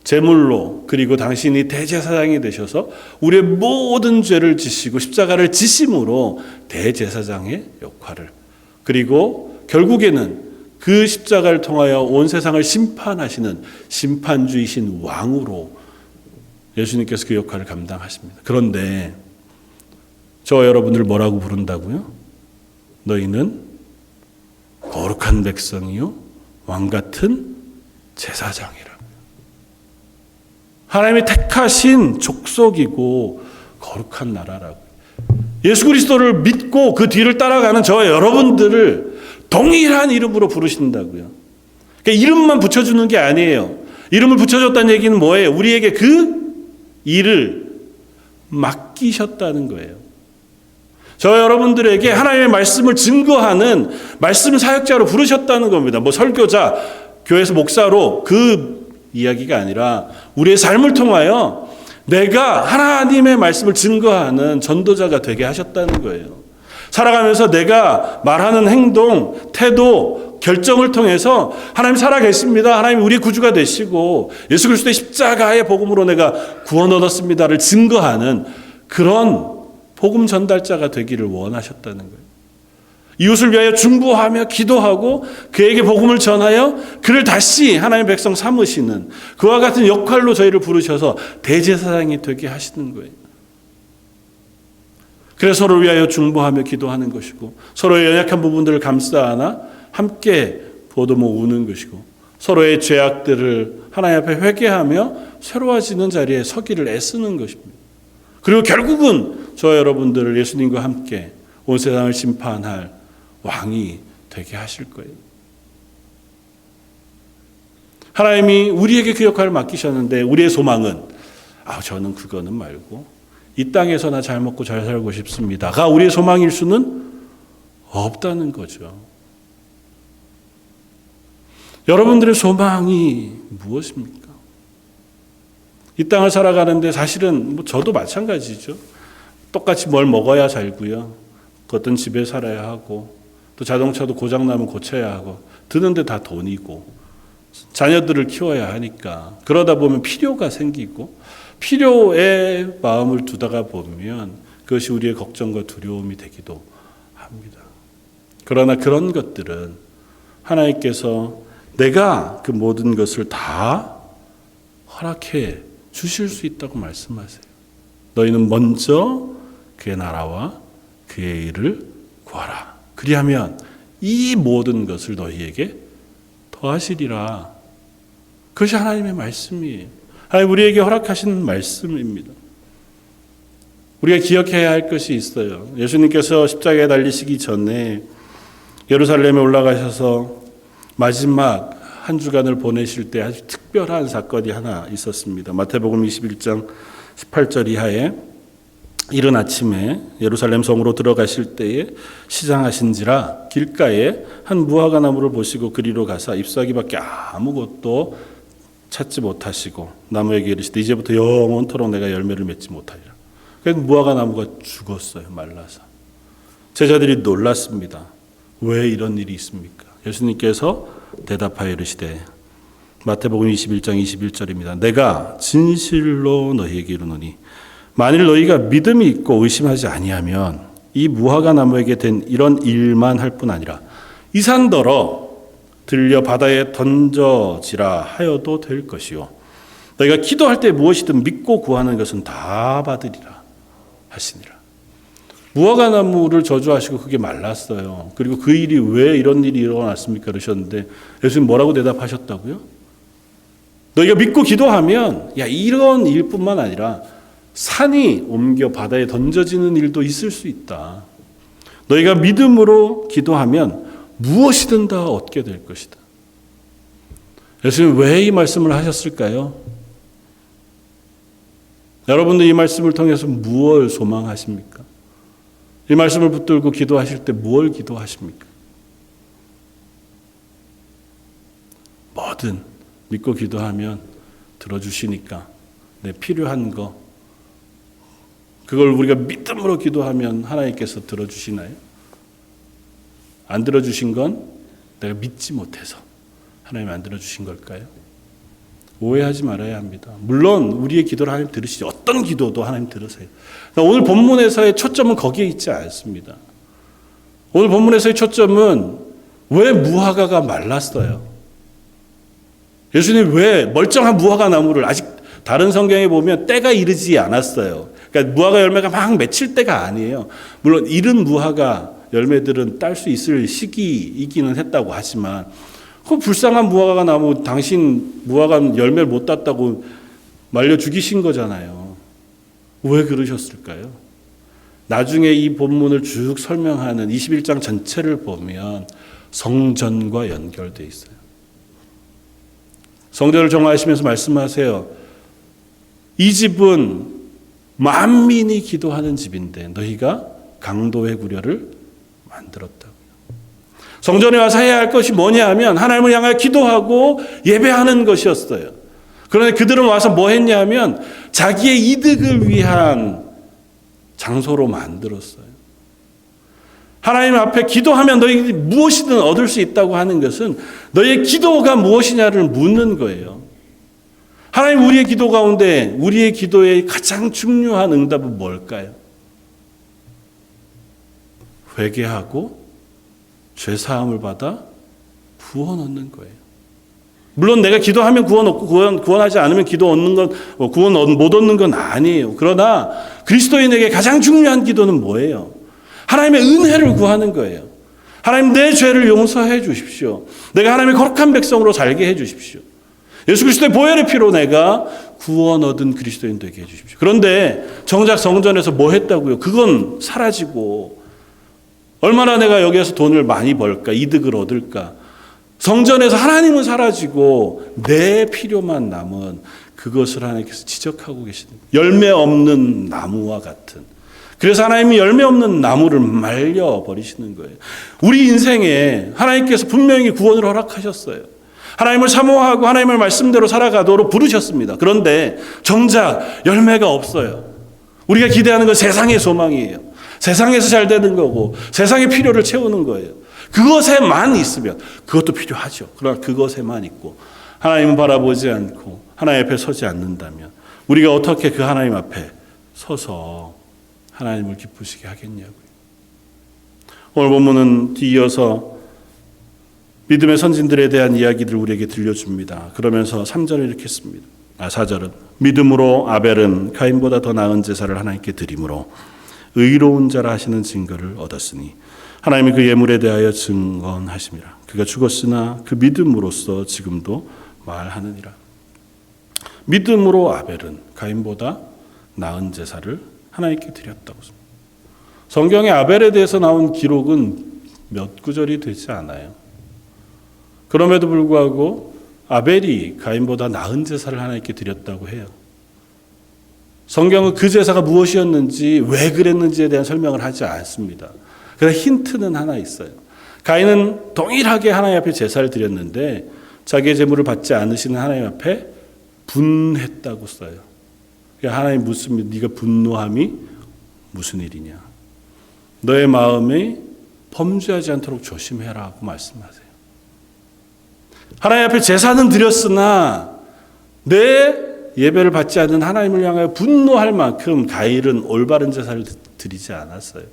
제물로 그리고 당신이 대제사장이 되셔서 우리의 모든 죄를 지시고 십자가를 지심으로 대제사장의 역할을 그리고 결국에는 그 십자가를 통하여 온 세상을 심판하시는 심판주이신 왕으로 예수님께서 그 역할을 감당하십니다. 그런데 저와 여러분들 뭐라고 부른다고요? 너희는 거룩한 백성이요 왕같은 제사장이라. 하나님이 택하신 족속이고 거룩한 나라라고. 예수 그리스도를 믿고 그 뒤를 따라가는 저와 여러분들을 동일한 이름으로 부르신다고요. 그러니까 이름만 붙여주는 게 아니에요. 이름을 붙여줬다는 얘기는 뭐예요? 우리에게 그 일을 맡기셨다는 거예요. 저와 여러분들에게 하나님의 말씀을 증거하는 말씀 사역자로 부르셨다는 겁니다. 뭐 설교자, 교회에서 목사로 그 이야기가 아니라 우리의 삶을 통하여 내가 하나님의 말씀을 증거하는 전도자가 되게 하셨다는 거예요. 살아가면서 내가 말하는 행동, 태도, 결정을 통해서 하나님 살아계십니다. 하나님 우리의 구주가 되시고 예수 그리스도의 십자가의 복음으로 내가 구원 얻었습니다를 증거하는 그런 복음 전달자가 되기를 원하셨다는 거예요. 이웃을 위하여 중보하며 기도하고 그에게 복음을 전하여 그를 다시 하나님의 백성 삼으시는 그와 같은 역할로 저희를 부르셔서 대제사장이 되게 하시는 거예요. 그래서 서로를 위하여 중보하며 기도하는 것이고 서로의 연약한 부분들을 감싸 안아 함께 보듬어 우는 것이고 서로의 죄악들을 하나님 앞에 회개하며 새로워지는 자리에 서기를 애쓰는 것입니다. 그리고 결국은 저와 여러분들을 예수님과 함께 온 세상을 심판할 왕이 되게 하실 거예요. 하나님이 우리에게 그 역할을 맡기셨는데 우리의 소망은 저는 그거는 말고 이 땅에서나 잘 먹고 잘 살고 싶습니다가 우리의 소망일 수는 없다는 거죠. 여러분들의 소망이 무엇입니까? 이 땅을 살아가는데 사실은 저도 마찬가지죠. 똑같이 뭘 먹어야 살고요. 어떤 집에 살아야 하고 또 자동차도 고장나면 고쳐야 하고 드는데 다 돈이고 자녀들을 키워야 하니까 그러다 보면 필요가 생기고 필요에 마음을 두다가 보면 그것이 우리의 걱정과 두려움이 되기도 합니다. 그러나 그런 것들은 하나님께서 내가 그 모든 것을 다 허락해 주실 수 있다고 말씀하세요. 너희는 먼저 그의 나라와 그의 일을 구하라. 그리하면 이 모든 것을 너희에게 더하시리라. 그것이 하나님의 말씀이에요. 하나님 우리에게 허락하신 말씀입니다. 우리가 기억해야 할 것이 있어요. 예수님께서 십자가에 달리시기 전에 예루살렘에 올라가셔서 마지막 한 주간을 보내실 때 아주 특별한 사건이 하나 있었습니다. 마태복음 21장 18절 이하에 이른 아침에 예루살렘 성으로 들어가실 때에 시장하신지라 길가에 한 무화과 나무를 보시고 그리로 가사 잎사귀밖에 아무것도 찾지 못하시고 나무에게 이르시되 이제부터 영원토록 내가 열매를 맺지 못하리라. 그래서 무화과 나무가 죽었어요. 말라서. 제자들이 놀랐습니다. 왜 이런 일이 있습니까? 예수님께서 대답하여 이르시되 마태복음 21장 21절입니다. 내가 진실로 너희에게 이르노니 만일 너희가 믿음이 있고 의심하지 아니하면 이 무화과 나무에게 된 이런 일만 할 뿐 아니라 이 산더러 들려 바다에 던져지라 하여도 될 것이요 너희가 기도할 때 무엇이든 믿고 구하는 것은 다 받으리라 하시니라. 무화과 나무를 저주하시고 그게 말랐어요. 그리고 그 일이 왜 이런 일이 일어났습니까? 그러셨는데 예수님 뭐라고 대답하셨다고요? 너희가 믿고 기도하면 이런 일뿐만 아니라 산이 옮겨 바다에 던져지는 일도 있을 수 있다. 너희가 믿음으로 기도하면 무엇이든 다 얻게 될 것이다. 예수님 왜 이 말씀을 하셨을까요? 여러분들 이 말씀을 통해서 무엇을 소망하십니까? 이 말씀을 붙들고 기도하실 때 뭘 기도하십니까? 뭐든 믿고 기도하면 들어주시니까 내 필요한 거 그걸 우리가 믿음으로 기도하면 하나님께서 들어주시나요? 안 들어주신 건 내가 믿지 못해서 하나님 안 들어주신 걸까요? 오해하지 말아야 합니다. 물론 우리의 기도를 하나님 들으시죠. 어떤 기도도 하나님 들으세요. 오늘 본문에서의 초점은 거기에 있지 않습니다. 오늘 본문에서의 초점은 왜 무화과가 말랐어요? 예수님 왜 멀쩡한 무화과 나무를 아직 다른 성경에 보면 때가 이르지 않았어요. 그러니까 무화과 열매가 막 맺힐 때가 아니에요. 물론 이른 무화과 열매들은 딸 수 있을 시기이기는 했다고 하지만 그 불쌍한 무화과 나무 당신 무화과 열매를 못 땄다고 말려 죽이신 거잖아요. 왜 그러셨을까요? 나중에 이 본문을 쭉 설명하는 21장 전체를 보면 성전과 연결되어 있어요. 성전을 정하시면서 말씀하세요. 이 집은 만민이 기도하는 집인데 너희가 강도의 구려를 만들었다고요. 성전에 와서 해야 할 것이 뭐냐 하면 하나님을 향하여 기도하고 예배하는 것이었어요. 그런데 그들은 와서 뭐 했냐 하면 자기의 이득을 위한 장소로 만들었어요. 하나님 앞에 기도하면 너희들이 무엇이든 얻을 수 있다고 하는 것은 너희의 기도가 무엇이냐를 묻는 거예요. 하나님, 우리의 기도 가운데 우리의 기도의 가장 중요한 응답은 뭘까요? 회개하고 죄사함을 받아 구원 얻는 거예요. 물론 내가 기도하면 구원 얻고 구원하지 않으면 기도 얻는 건 구원 못 얻는 건 아니에요. 그러나 그리스도인에게 가장 중요한 기도는 뭐예요? 하나님의 은혜를 구하는 거예요. 하나님, 내 죄를 용서해 주십시오. 내가 하나님의 거룩한 백성으로 살게 해 주십시오. 예수 그리스도의 보혈의 피로 내가 구원 얻은 그리스도인 되게 해 주십시오. 그런데 정작 성전에서 뭐 했다고요? 그건 사라지고 얼마나 내가 여기에서 돈을 많이 벌까? 이득을 얻을까? 성전에서 하나님은 사라지고 내 필요만 남은 그것을 하나님께서 지적하고 계시는 열매 없는 나무와 같은, 그래서 하나님이 열매 없는 나무를 말려버리시는 거예요. 우리 인생에 하나님께서 분명히 구원을 허락하셨어요. 하나님을 사모하고 하나님의 말씀대로 살아가도록 부르셨습니다. 그런데 정작 열매가 없어요. 우리가 기대하는 건 세상의 소망이에요. 세상에서 잘 되는 거고 세상의 필요를 채우는 거예요. 그것에만 있으면, 그것도 필요하죠. 그러나 그것에만 있고 하나님을 바라보지 않고 하나님 앞에 서지 않는다면 우리가 어떻게 그 하나님 앞에 서서 하나님을 기쁘시게 하겠냐고요. 오늘 본문은 뒤이어서 믿음의 선진들에 대한 이야기들을 우리에게 들려줍니다. 그러면서 3절을 이렇게 씁니다. 4절은 믿음으로 아벨은 가인보다 더 나은 제사를 하나님께 드림으로 의로운 자라 하시는 증거를 얻었으니 하나님이 그 예물에 대하여 증언하심이라. 그가 죽었으나 그 믿음으로써 지금도 말하느니라. 믿음으로 아벨은 가인보다 나은 제사를 하나님께 드렸다고 씁니다. 성경에 아벨에 대해서 나온 기록은 몇 구절이 되지 않아요. 그럼에도 불구하고 아벨이 가인보다 나은 제사를 하나님께 드렸다고 해요. 성경은 그 제사가 무엇이었는지 왜 그랬는지에 대한 설명을 하지 않습니다. 그래서 힌트는 하나 있어요. 가인은 동일하게 하나님 앞에 제사를 드렸는데 자기의 제물을 받지 않으시는 하나님 앞에 분했다고 써요. 하나님 묻습니다. 네가 분노함이 무슨 일이냐? 너의 마음이 범죄하지 않도록 조심해라고 말씀하세요. 하나님 앞에 제사는 드렸으나 내 예배를 받지 않는 하나님을 향하여 분노할 만큼 가인은 올바른 제사를 드리지 않았어요.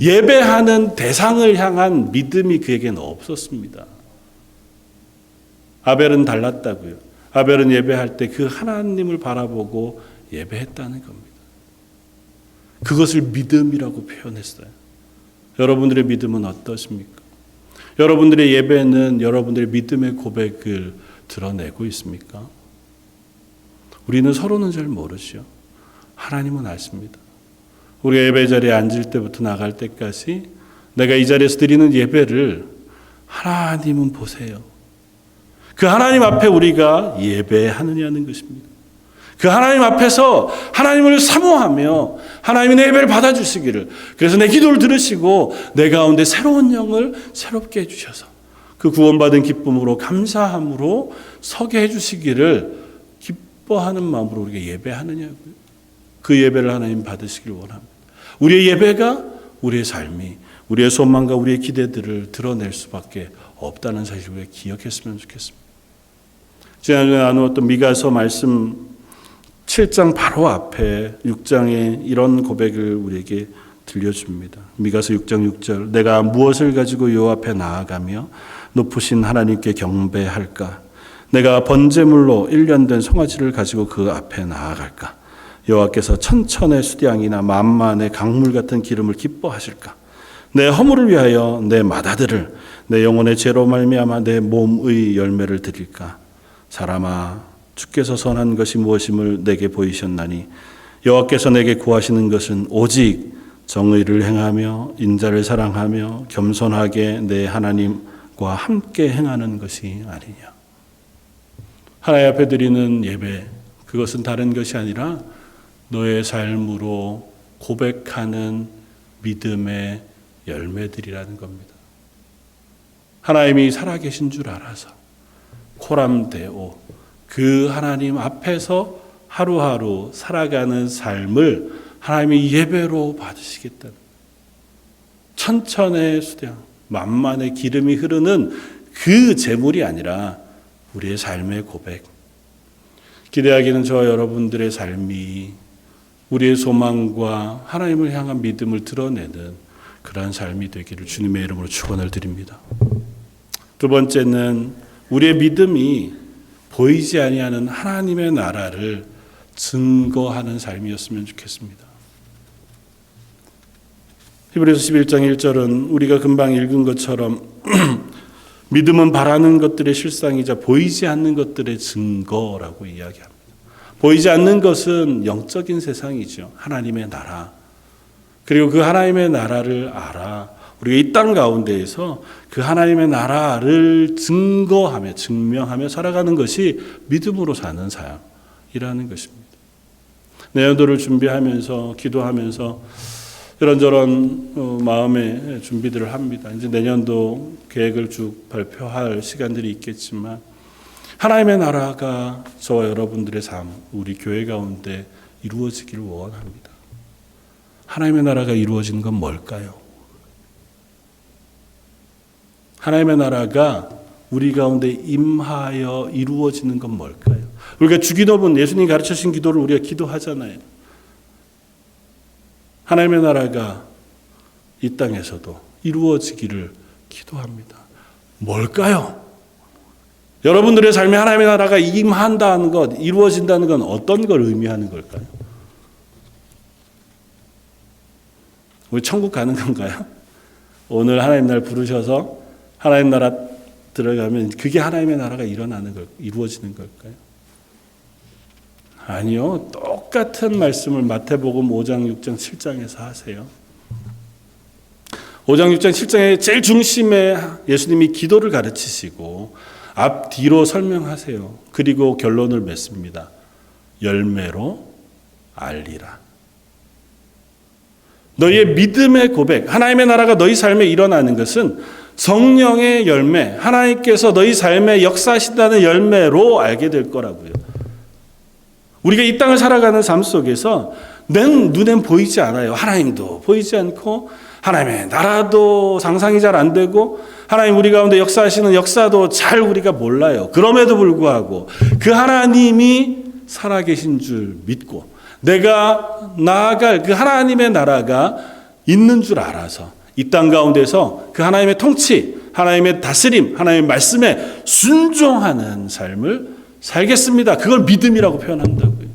예배하는 대상을 향한 믿음이 그에게는 없었습니다. 아벨은 달랐다고요. 아벨은 예배할 때 그 하나님을 바라보고 예배했다는 겁니다. 그것을 믿음이라고 표현했어요. 여러분들의 믿음은 어떠십니까? 여러분들의 예배는 여러분들의 믿음의 고백을 드러내고 있습니까? 우리는 서로는 잘 모르죠. 하나님은 아십니다. 우리가 예배 자리에 앉을 때부터 나갈 때까지 내가 이 자리에서 드리는 예배를 하나님은 보세요. 그 하나님 앞에 우리가 예배하느냐는 것입니다. 그 하나님 앞에서 하나님을 사모하며 하나님이 내 예배를 받아주시기를, 그래서 내 기도를 들으시고 내 가운데 새로운 영을 새롭게 해주셔서 그 구원받은 기쁨으로 감사함으로 서게 해주시기를 기뻐하는 마음으로 우리가 예배하느냐고요. 그 예배를 하나님 받으시길 원합니다. 우리의 예배가 우리의 삶이 우리의 소망과 우리의 기대들을 드러낼 수밖에 없다는 사실을 우리가 기억했으면 좋겠습니다. 지난주에 나누었던 미가서 말씀 7장 바로 앞에 6장에 이런 고백을 우리에게 들려줍니다. 미가서 6장 6절, 내가 무엇을 가지고 여호와 앞에 나아가며 높으신 하나님께 경배할까? 내가 번제물로 1년 된 송아지를 가지고 그 앞에 나아갈까? 여호와께서 천천의 수량이나 만만의 강물 같은 기름을 기뻐하실까? 내 허물을 위하여 내 맏아들을 내 영혼의 죄로 말미암아 내 몸의 열매를 드릴까? 사람아, 주께서 선한 것이 무엇임을 내게 보이셨나니 여호와께서 내게 구하시는 것은 오직 정의를 행하며 인자를 사랑하며 겸손하게 내 하나님과 함께 행하는 것이 아니냐. 하나님 앞에 드리는 예배, 그것은 다른 것이 아니라 너의 삶으로 고백하는 믿음의 열매들이라는 겁니다. 하나님이 살아계신 줄 알아서 코람데오, 그 하나님 앞에서 하루하루 살아가는 삶을 하나님이 예배로 받으시겠다는, 천천의 수량, 만만의 기름이 흐르는 그 제물이 아니라 우리의 삶의 고백. 기대하기는 저와 여러분들의 삶이 우리의 소망과 하나님을 향한 믿음을 드러내는 그러한 삶이 되기를 주님의 이름으로 축원을 드립니다. 두 번째는 우리의 믿음이 보이지 아니하는 하나님의 나라를 증거하는 삶이었으면 좋겠습니다. 히브리서 11장 1절은 우리가 금방 읽은 것처럼 믿음은 바라는 것들의 실상이자 보이지 않는 것들의 증거라고 이야기합니다. 보이지 않는 것은 영적인 세상이죠. 하나님의 나라. 그리고 그 하나님의 나라를 알아 우리가 이 땅 가운데에서 그 하나님의 나라를 증거하며 증명하며 살아가는 것이 믿음으로 사는 삶이라는 것입니다. 내년도를 준비하면서 기도하면서 이런저런 마음의 준비들을 합니다. 이제 내년도 계획을 쭉 발표할 시간들이 있겠지만 하나님의 나라가 저와 여러분들의 삶, 우리 교회 가운데 이루어지기를 원합니다. 하나님의 나라가 이루어지는 건 뭘까요? 하나님의 나라가 우리 가운데 임하여 이루어지는 건 뭘까요? 우리가 주기도문, 예수님이 가르쳐주신 기도를 우리가 기도하잖아요. 하나님의 나라가 이 땅에서도 이루어지기를 기도합니다. 뭘까요? 여러분들의 삶에 하나님의 나라가 임한다는 것, 이루어진다는 건 어떤 걸 의미하는 걸까요? 우리 천국 가는 건가요? 오늘 하나님 날 부르셔서 하나님 나라 들어가면 그게 하나님의 나라가 이루어지는 걸까요? 아니요. 똑같은 말씀을 마태복음 5장, 6장, 7장에서 하세요. 5장, 6장, 7장의 제일 중심에 예수님이 기도를 가르치시고 앞뒤로 설명하세요. 그리고 결론을 맺습니다. 열매로 알리라. 너희의 믿음의 고백, 하나님의 나라가 너희 삶에 일어나는 것은 성령의 열매, 하나님께서 너희 삶에 역사하신다는 열매로 알게 될 거라고요. 우리가 이 땅을 살아가는 삶 속에서 내 눈엔 보이지 않아요. 하나님도 보이지 않고 하나님의 나라도 상상이 잘 안 되고 하나님 우리 가운데 역사하시는 역사도 잘 우리가 몰라요. 그럼에도 불구하고 그 하나님이 살아계신 줄 믿고 내가 나아갈 그 하나님의 나라가 있는 줄 알아서 이 땅 가운데서 그 하나님의 통치, 하나님의 다스림, 하나님의 말씀에 순종하는 삶을 살겠습니다. 그걸 믿음이라고 표현한다고요.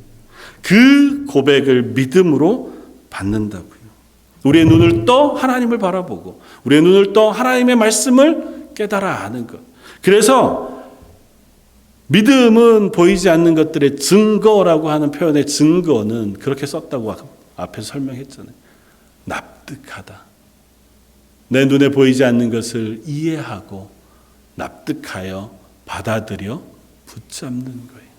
그 고백을 믿음으로 받는다고요. 우리의 눈을 떠 하나님을 바라보고 우리의 눈을 떠 하나님의 말씀을 깨달아 아는 것. 그래서 믿음은 보이지 않는 것들의 증거라고 하는 표현의 증거는 그렇게 썼다고 앞에서 설명했잖아요. 납득하다. 내 눈에 보이지 않는 것을 이해하고 납득하여 받아들여 붙잡는 거예요.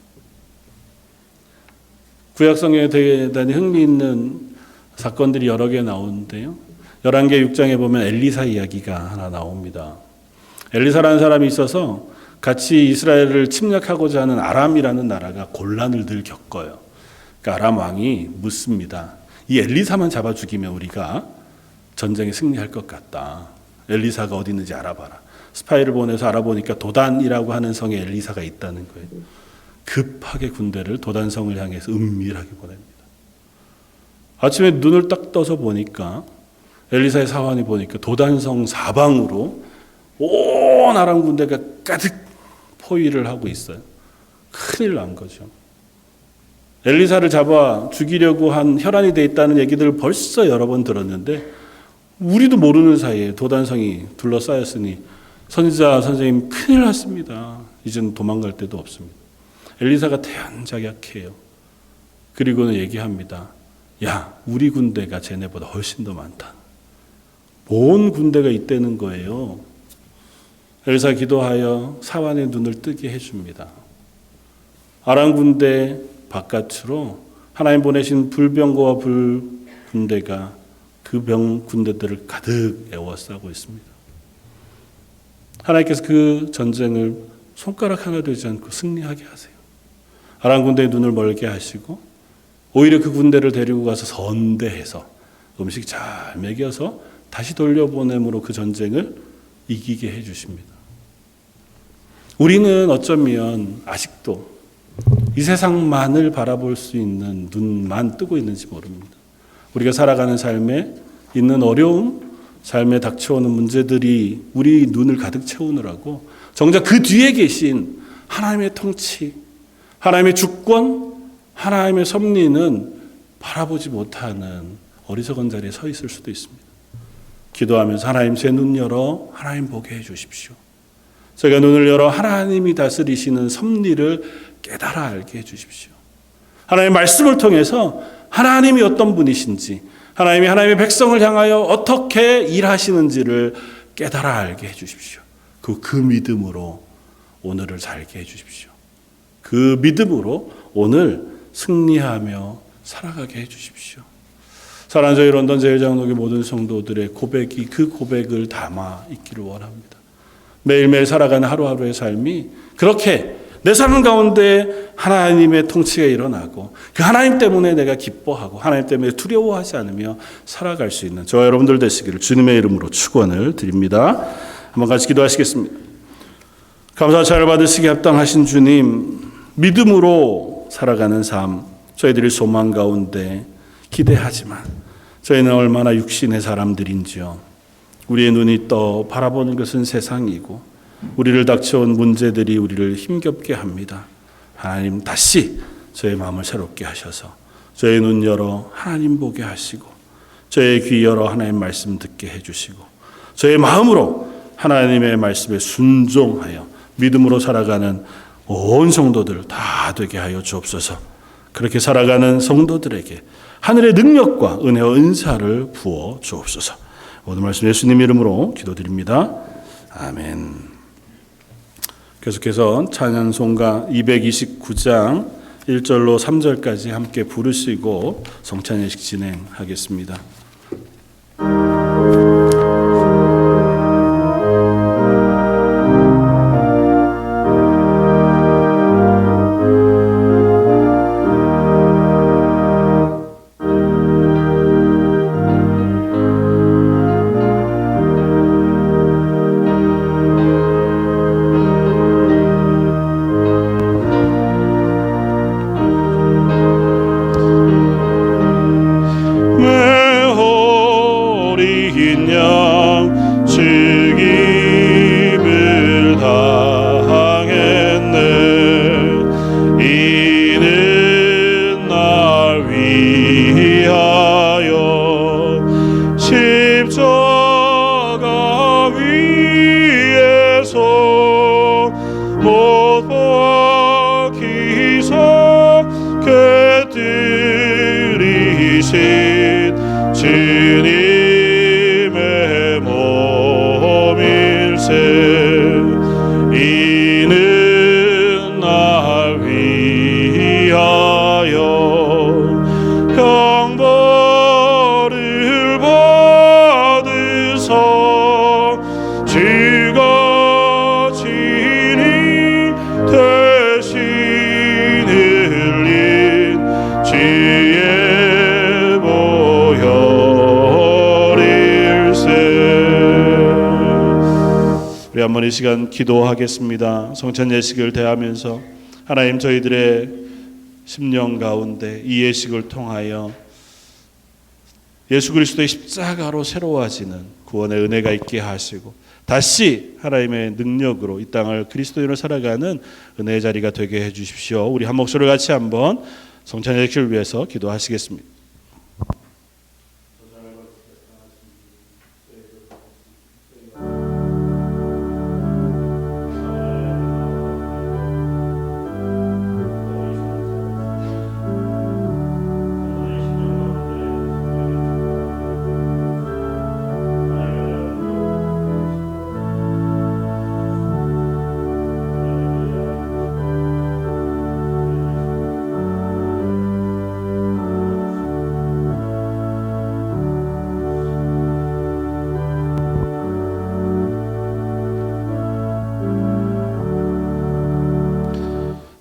구약성경에 대단히 흥미있는 사건들이 여러 개 나오는데요. 11개 6장에 보면 엘리사 이야기가 하나 나옵니다. 엘리사라는 사람이 있어서 같이 이스라엘을 침략하고자 하는 아람이라는 나라가 곤란을 늘 겪어요. 그러니까 아람 왕이 묻습니다. 이 엘리사만 잡아 죽이면 우리가 전쟁에 승리할 것 같다. 엘리사가 어디 있는지 알아봐라. 스파이를 보내서 알아보니까 도단이라고 하는 성에 엘리사가 있다는 거예요. 급하게 군대를 도단성을 향해서 은밀하게 보냅니다. 아침에 눈을 딱 떠서 보니까 엘리사의 사환이 보니까 도단성 사방으로 온 아람 군대가 가득 포위를 하고 있어요. 큰일 난 거죠. 엘리사를 잡아 죽이려고 한 혈안이 돼 있다는 얘기들을 벌써 여러 번 들었는데 우리도 모르는 사이에 도단성이 둘러싸였으니 선지자 선생님 큰일 났습니다. 이제는 도망갈 데도 없습니다. 엘리사가 태연작약해요. 그리고는 얘기합니다. 야, 우리 군대가 쟤네보다 훨씬 더 많다. 온 군대가 있다는 거예요. 엘사 기도하여 사환의 눈을 뜨게 해줍니다. 아람 군대 바깥으로 하나님 보내신 불병거와 불군대가 그 병 군대들을 가득 에워싸고 있습니다. 하나님께서 그 전쟁을 손가락 하나 되지 않고 승리하게 하세요. 아람 군대의 눈을 멀게 하시고 오히려 그 군대를 데리고 가서 선대해서 음식 잘 먹여서 다시 돌려보냄으로 그 전쟁을 이기게 해주십니다. 우리는 어쩌면 아직도 이 세상만을 바라볼 수 있는 눈만 뜨고 있는지 모릅니다. 우리가 살아가는 삶에 있는 어려움, 삶에 닥쳐오는 문제들이 우리 눈을 가득 채우느라고 정작 그 뒤에 계신 하나님의 통치, 하나님의 주권, 하나님의 섭리는 바라보지 못하는 어리석은 자리에 서 있을 수도 있습니다. 기도하면서 하나님 제 눈 열어 하나님 보게 해 주십시오. 제가 눈을 열어 하나님이 다스리시는 섭리를 깨달아 알게 해 주십시오. 하나님의 말씀을 통해서 하나님이 어떤 분이신지, 하나님이 하나님의 백성을 향하여 어떻게 일하시는지를 깨달아 알게 해 주십시오. 그 믿음으로 오늘을 살게 해 주십시오. 그 믿음으로 오늘 승리하며 살아가게 해 주십시오. 사랑하는 저희 런던 제일장로교 모든 성도들의 고백이 그 고백을 담아 있기를 원합니다. 매일매일 살아가는 하루하루의 삶이 그렇게 내 삶 가운데 하나님의 통치가 일어나고 그 하나님 때문에 내가 기뻐하고 하나님 때문에 두려워하지 않으며 살아갈 수 있는 저와 여러분들 되시기를 주님의 이름으로 축원을 드립니다. 한번 같이 기도하시겠습니다. 감사와 찬양을 받으시기 합당하신 주님, 믿음으로 살아가는 삶, 저희들이 소망 가운데 기대하지만 저희는 얼마나 육신의 사람들인지요. 우리의 눈이 떠 바라보는 것은 세상이고 우리를 닥쳐온 문제들이 우리를 힘겹게 합니다. 하나님 다시 저의 마음을 새롭게 하셔서 저의 눈 열어 하나님 보게 하시고 저의 귀 열어 하나님 말씀 듣게 해주시고 저의 마음으로 하나님의 말씀에 순종하여 믿음으로 살아가는 온 성도들 다 되게 하여 주옵소서. 그렇게 살아가는 성도들에게 하늘의 능력과 은혜와 은사를 부어 주옵소서. 오늘 말씀 예수님 이름으로 기도드립니다. 아멘. 계속해서 찬양송가 229장 1절로 3절까지 함께 부르시고 성찬예식 진행하겠습니다. 주님의 몸일세 이는 날 위하여 형벌을 받으사 주가 친히 대신 흘린 주의 우리 한번 이 시간 기도하겠습니다. 성찬 예식을 대하면서 하나님 저희들의 심령 가운데 이 예식을 통하여 예수 그리스도의 십자가로 새로워지는 구원의 은혜가 있게 하시고 다시 하나님의 능력으로 이 땅을 그리스도인으로 살아가는 은혜의 자리가 되게 해 주십시오. 우리 한 목소리를 같이 한번 성찬 예식을 위해서 기도하시겠습니다.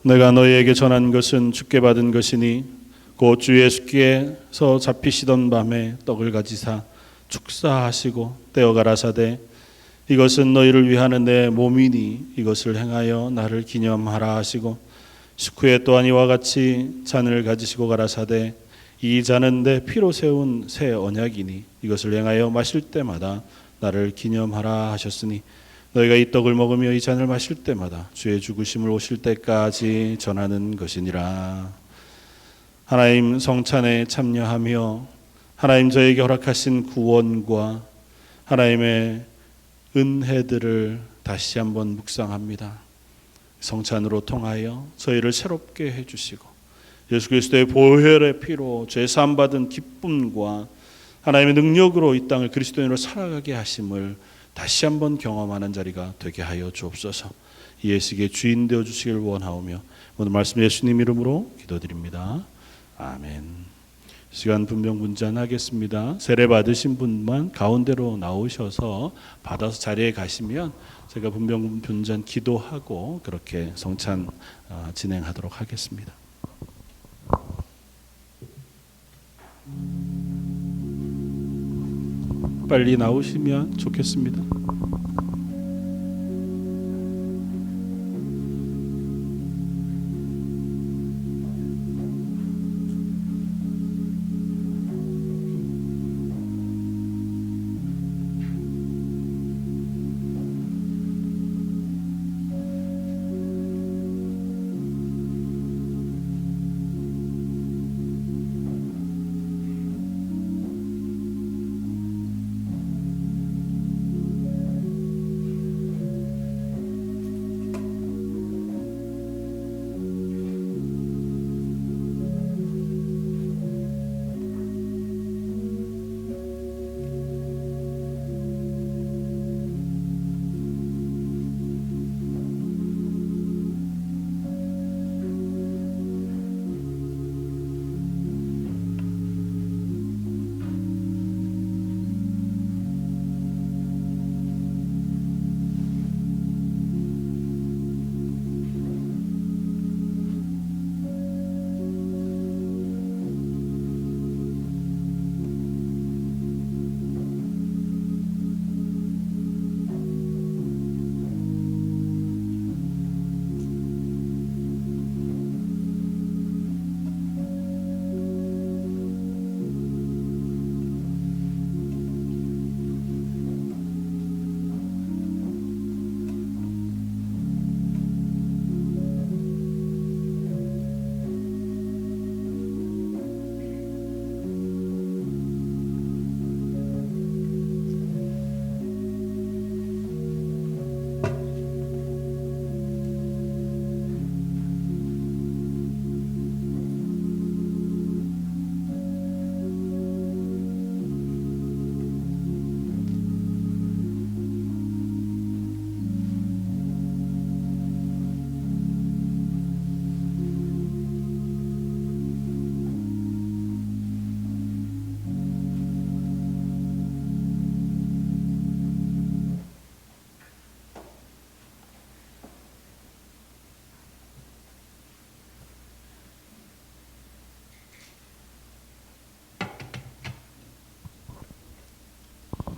내가 너희에게 전한 것은 주께 받은 것이니 곧 주 예수께서 잡히시던 밤에 떡을 가지사 축사하시고 떼어 가라사대 이것은 너희를 위하는 내 몸이니 이것을 행하여 나를 기념하라 하시고 식후에 또한 이와 같이 잔을 가지시고 가라사대 이 잔은 내 피로 세운 새 언약이니 이것을 행하여 마실 때마다 나를 기념하라 하셨으니 너희가 이 떡을 먹으며 이 잔을 마실 때마다 주의 죽으심을 오실 때까지 전하는 것이니라. 하나님 성찬에 참여하며 하나님 저에게 허락하신 구원과 하나님의 은혜들을 다시 한번 묵상합니다. 성찬으로 통하여 저희를 새롭게 해주시고 예수 그리스도의 보혈의 피로 죄 사함 받은 기쁨과 하나님의 능력으로 이 땅을 그리스도인으로 살아가게 하심을 다시 한번 경험하는 자리가 되게 하여 주옵소서. 이 예식의 주인 되어 주시길 원하오며 오늘 말씀 예수님 이름으로 기도드립니다. 아멘. 시간 분명 분잔하겠습니다. 세례 받으신 분만 가운데로 나오셔서 받아서 자리에 가시면 제가 분명 분잔 기도하고 그렇게 성찬 진행하도록 하겠습니다. 빨리 나오시면 좋겠습니다.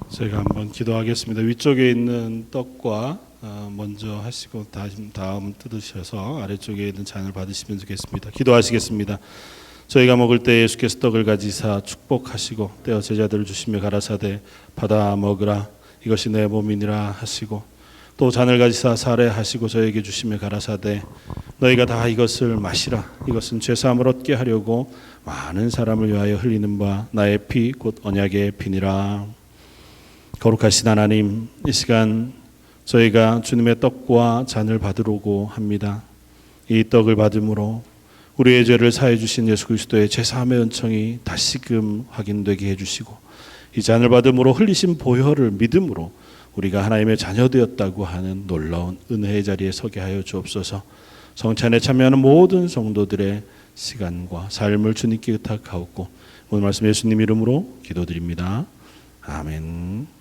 제가 한번 기도하겠습니다. 위쪽에 있는 떡과 먼저 하시고 다음 뜯으셔서 아래쪽에 있는 잔을 받으시면 좋겠습니다. 기도하시겠습니다. 저희가 먹을 때 예수께서 떡을 가지사 축복하시고 떼어 제자들을 주시며 가라사대 받아 먹으라 이것이 내 몸이니라 하시고 또 잔을 가지사 살해하시고 저에게 주시며 가라사대 너희가 다 이것을 마시라 이것은 죄사함을 얻게 하려고 많은 사람을 위하여 흘리는 바 나의 피 곧 언약의 피니라. 거룩하신 하나님, 이 시간 저희가 주님의 떡과 잔을 받으려고 합니다. 이 떡을 받음으로 우리의 죄를 사해 주신 예수 그리스도의 죄사함의 은총이 다시금 확인되게 해주시고 이 잔을 받음으로 흘리신 보혈을 믿음으로 우리가 하나님의 자녀 되었다고 하는 놀라운 은혜의 자리에 서게 하여 주옵소서. 성찬에 참여하는 모든 성도들의 시간과 삶을 주님께 의탁하옵고 오늘 말씀 예수님 이름으로 기도드립니다. 아멘.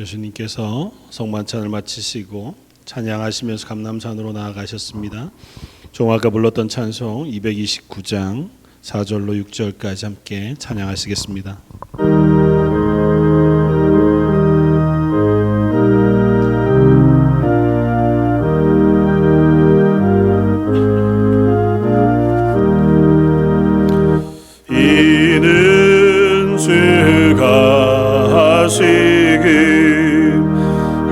예수님께서 성만찬을 마치시고 찬양하시면서 감람산으로 나아가셨습니다. 종아까 불렀던 찬송 229장 4절로 6절까지 함께 찬양하시겠습니다. 이는 주가 하시기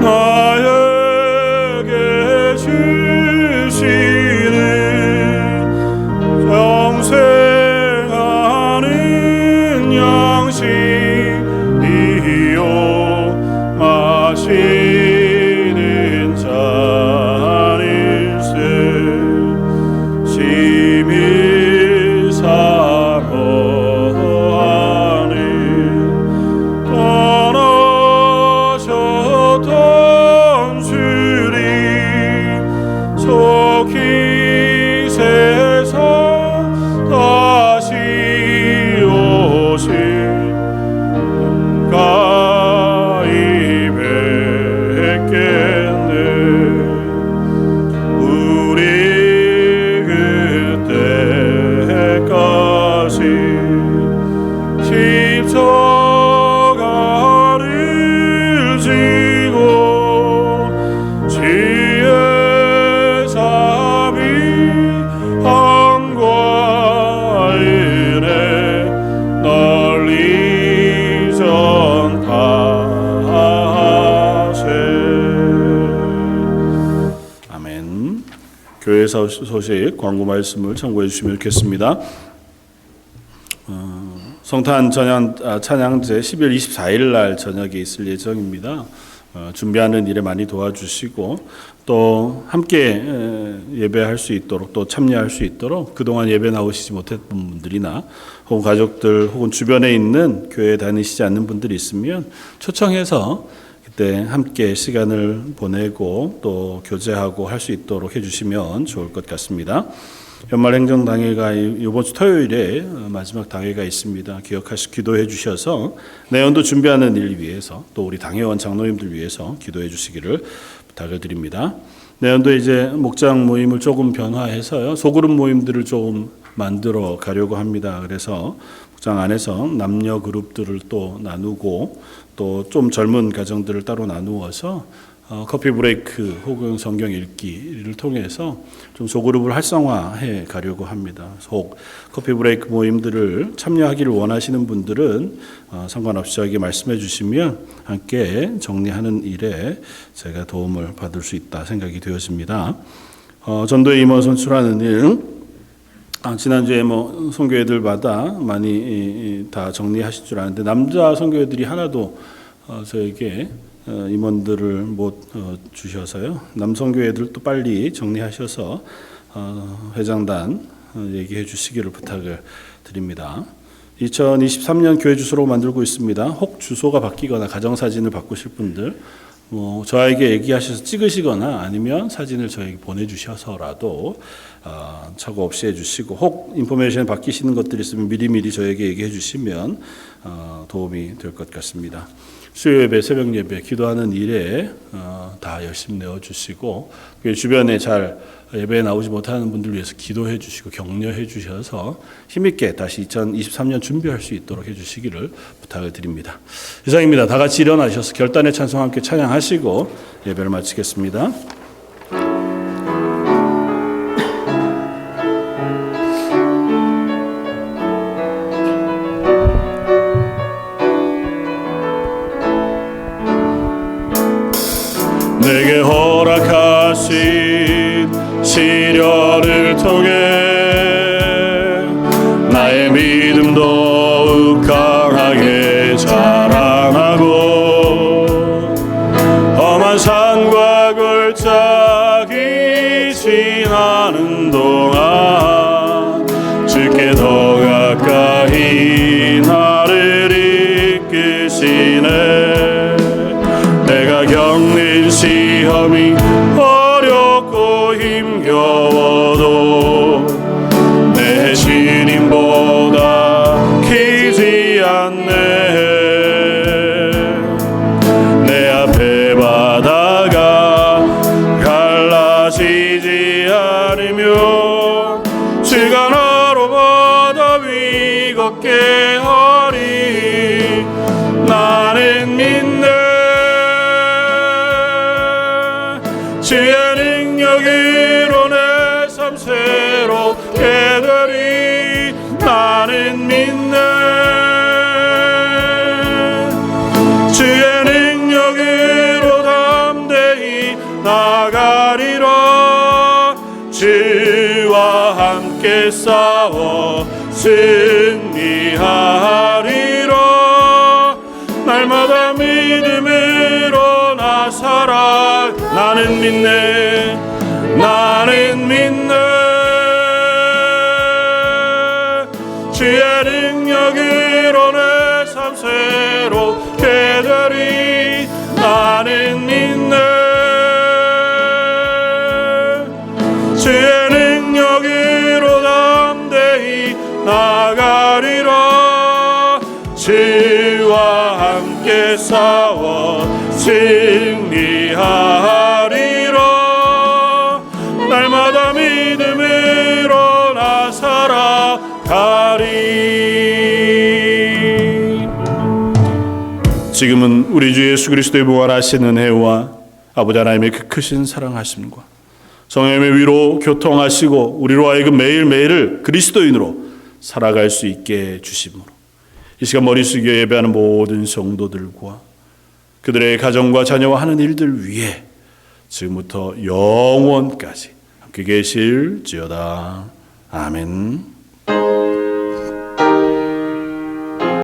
나에게 주시는 영생하는 양식이요 마시는 잔일세 심히 사모하는 떠나셨던 주님 속히 세상 다시 오실 가히 뵙겠네. 우리 그때까지 십자가를 지고 주의 자비 함과 은혜 널리 전파하세. 아멘. 교회 소식 광고 말씀을 참고해 주시면 좋겠습니다. 성탄 찬양제 12월 24일 날 저녁에 있을 예정입니다. 준비하는 일에 많이 도와주시고 또 함께 예배할 수 있도록 또 참여할 수 있도록 그동안 예배 나오시지 못했던 분들이나 혹은 가족들 혹은 주변에 있는 교회에 다니시지 않는 분들이 있으면 초청해서 그때 함께 시간을 보내고 또 교제하고 할 수 있도록 해주시면 좋을 것 같습니다. 연말 행정 당회가 이번 주 토요일에 마지막 당회가 있습니다. 기억하시 기도해 주셔서 내년도 준비하는 일 위해서 또 우리 당회원 장로님들 위해서 기도해 주시기를 부탁을 드립니다. 내년도 이제 목장 모임을 조금 변화해서요. 소그룹 모임들을 조금 만들어 가려고 합니다. 그래서 목장 안에서 남녀 그룹들을 또 나누고 또 좀 젊은 가정들을 따로 나누어서 커피 브레이크 혹은 성경 읽기를 통해서 좀 소그룹을 활성화해 가려고 합니다. 혹 커피 브레이크 모임들을 참여하기를 원하시는 분들은 상관없이 저에게 말씀해 주시면 함께 정리하는 일에 제가 도움을 받을 수 있다 생각이 되어집니다. 전도의 임원 선출하는 일 지난주에 뭐 선교회들마다 많이 다 정리하실 줄 아는데 남자 선교회들이 하나도 저에게 임원들을 못 주셔서요. 남성교회들도 빨리 정리하셔서 회장단 얘기해 주시기를 부탁을 드립니다. 2023년 교회 주소로 만들고 있습니다. 혹 주소가 바뀌거나 가정사진을 바꾸실 분들 저에게 얘기하셔서 찍으시거나 아니면 사진을 저에게 보내주셔서라도 착오 없이 해주시고 혹 인포메이션 바뀌시는 것들이 있으면 미리미리 저에게 얘기해 주시면 도움이 될 것 같습니다. 수요 예배, 새벽 예배, 기도하는 일에 다 열심히 내어주시고 주변에 잘 예배에 나오지 못하는 분들 위해서 기도해 주시고 격려해 주셔서 힘있게 다시 2023년 준비할 수 있도록 해주시기를 부탁을 드립니다. 이상입니다. 다 같이 일어나셔서 결단의 찬송 함께 찬양하시고 예배를 마치겠습니다. 내게 허락하신 시련을 통해 나의 믿음 더욱 강하게 자라나고 험한 산과 골짜기 지나는 동안 주께 더 가까이 나를 이끄시네. 내가 겪는 시험이 어렵고 힘겨워도 내 주님보다 크지 않네. 내 믿네. 주의 능력으로 내 삶 새롭게 되리. 나는 믿네. 주의 능력으로 담대히 나가리라. 주와 함께 싸워 승리하리라. 날마다 믿음으로 나 살아. 나는 믿네. 나는 믿네. 주의 능력으로 내 삶 새롭게 되리. 나는 믿네. 주의 능력으로 담대히 나가리라. 주와 함께 싸워 승리하리라. 날마다 믿음으로 나 살아가리. 지금은 우리 주 예수 그리스도의 무한하신 은혜와 아버지 하나님의 그 크신 사랑하심과 성령의 위로 교통하시고 우리로 하여금 매일매일을 그리스도인으로 살아갈 수 있게 해주심으로 이 시간 머리 숙여 예배하는 모든 성도들과 그들의 가정과 자녀와 하는 일들 위해 지금부터 영원까지 함께 계실지어다. 아멘.